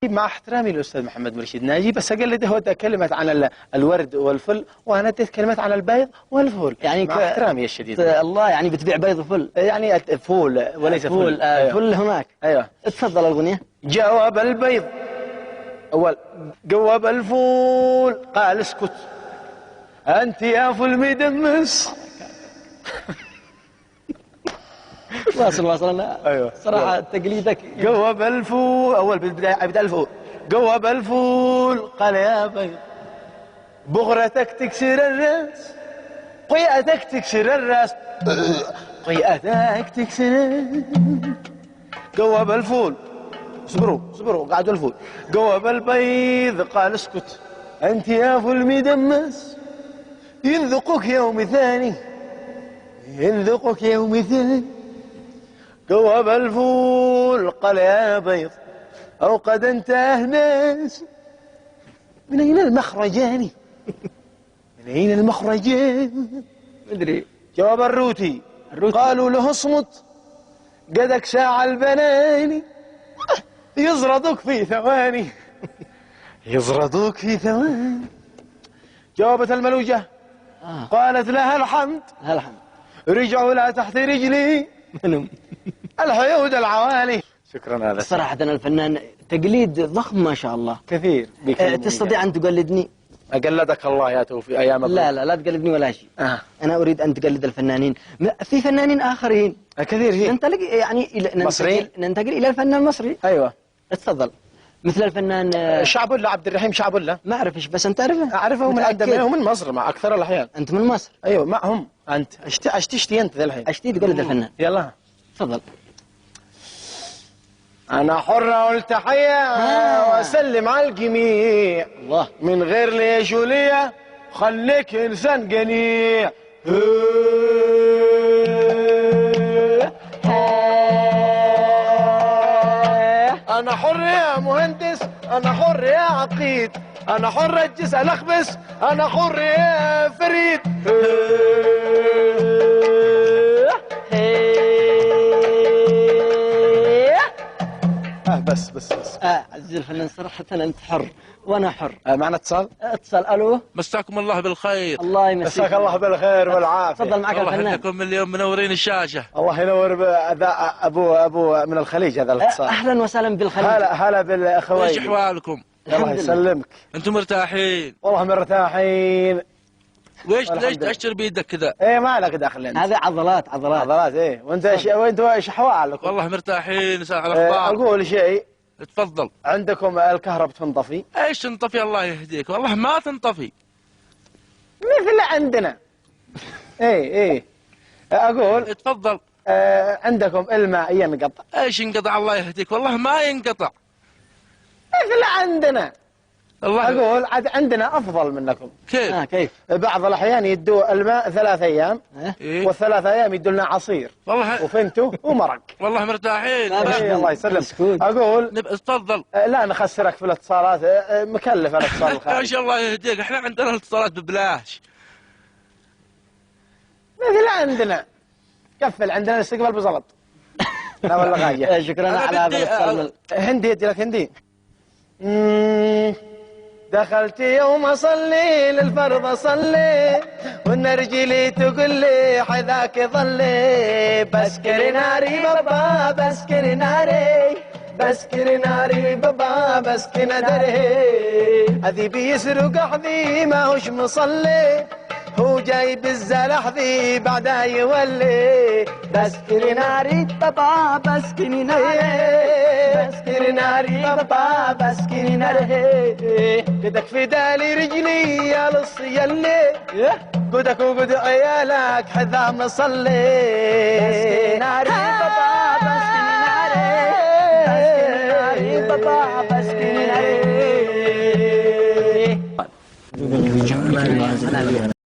مع احترامي للأستاذ محمد مرشد ناجي، بس أقلده هو كلمة عن الورد والفل، وأنا اديت كلمة عن البيض والفول، يعني مع احترامي الشديد. الله، يعني بتبيع بيض وفل؟ يعني فول وليس فول. فل. أيوة. فل هناك. أيوة. اتفضل الأغنية. جواب البيض أول جواب الفول قال اسكت أنت يا فل مدمس. واصل أنا. أيوة. صراحة تقليدك. جواب الفول أول بدأ الفول. جواب الفول قال يا بيض بغرتك تكسر الراس، قيئتك تكسر الراس، قيئتك تكسر. جواب الفول اصبروا قعدوا الفول. جواب البيض قال اسكت أنت يا فل مدمس، ينذقك يوم ثاني ينذقك يوم ثاني. جواب الفول قال يا بيض أو قد انتهى ناس، من أين المخرجان؟ من أين المخرجان؟ مدري. جواب الروتي قالوا له اصمت قدك ساعة البناني، يزردك في ثواني يزردك في ثواني. جاوبت الملوجة قالت لها الحمد رجعوا لا تحت رجلي منهم الحيود العوالي. شكرا. هذا صراحة أنا الفنان تقليد ضخم ما شاء الله كثير. تستطيع أن تقلدني؟ أقلدك الله يا توفي أيام لا تقلدني ولا شيء. أنا أريد أن تقلد الفنانين. في فنانين آخرين كثير. هي ننتقل يعني ننتقل إلى الفنان المصري. أيوة اتفضل. مثل الفنان شعبولة، عبد الرحيم شعبولة. ما أعرفش بس أنت تعرفه. أعرفه من عندنا، هو من مصر مع أكثر الأحيان. أنت من مصر؟ أيوة معهم. أنت أشتي أنت ذا الحين أشتي تقلد الفنان. يلا تفضل. أنا حرة والتحية وأسلم على الجميع الله. من غير ليش ولية خليك إنسان قنيع. أنا حر يا مهندس، أنا حر يا عقيد، أنا حر أجلس ألخبس، أنا حر يا فريد. بس عزيزي الفنان صراحة أنت حر وأنا حر. معنا اتصال. ألو. مساكم الله بالخير. الله يمسيك. مساك الله بالخير والعافية. تفضل معك الفنان. الله يحفظكم اليوم منورين الشاشة. الله ينور. أبو من الخليج هذا الاتصال. أهلا وسهلا بالخليج. هلا بالأخوين. ايش أحوالكم؟ الله يسلمك. أنتم مرتاحين؟ والله مرتاحين. ليش تأشر بيدك كذا؟ ايه ما لك دخل انت. هذا عضلات. ايه وانت ايش احوالكم؟ والله مرتاحين. نسأل على الأخبار. اقول شيء. تفضل. عندكم الكهرباء تنطفي؟ ايش تنطفي؟ الله يهديك والله ما تنطفي مثل عندنا. ايه اقول. تفضل. عندكم الماء ينقطع؟ ايش ينقطع؟ الله يهديك والله ما ينقطع مثل عندنا. الله اقول عاد عندنا افضل منكم. كيف؟ بعض الاحيان يدوا الماء 3 ايام إيه؟ والثلاث ايام يدوا لنا عصير والله وفنتو ومرق. والله مرتاحين. الله يسلمك. اقول تفضل. لا نخسرك في الاتصالات، مكلف الاتصال الخارجي. ما شاء الله يهديك احنا عندنا الاتصالات ببلاش. مثل عندنا قفل عندنا الاستقبال بزلط. لا والله غاية. شكرا على هذا الاتصال. هندي ادي لك هندي. دخلت يوم اصلي للفرض اصلي وان رجلي تقول لي حذاك ظلي، بسكر ناري بابا بسكر ناري، بسكر ناري بابا بسكر ندري، هذي بيسرق حذي ما هوش مصلي، هو جايب الزلح ذي بعدا يولي، بسكر ناري بابا بسكر ناري، بسكر ناري بابا بسكر ناري، قدك في دالي رجلي يا لص يلي، قدك وقد عيالك حذا مصلي، بسكر ناري بابا بسكر ناري، بسكر ناري بابا بسكر ناري.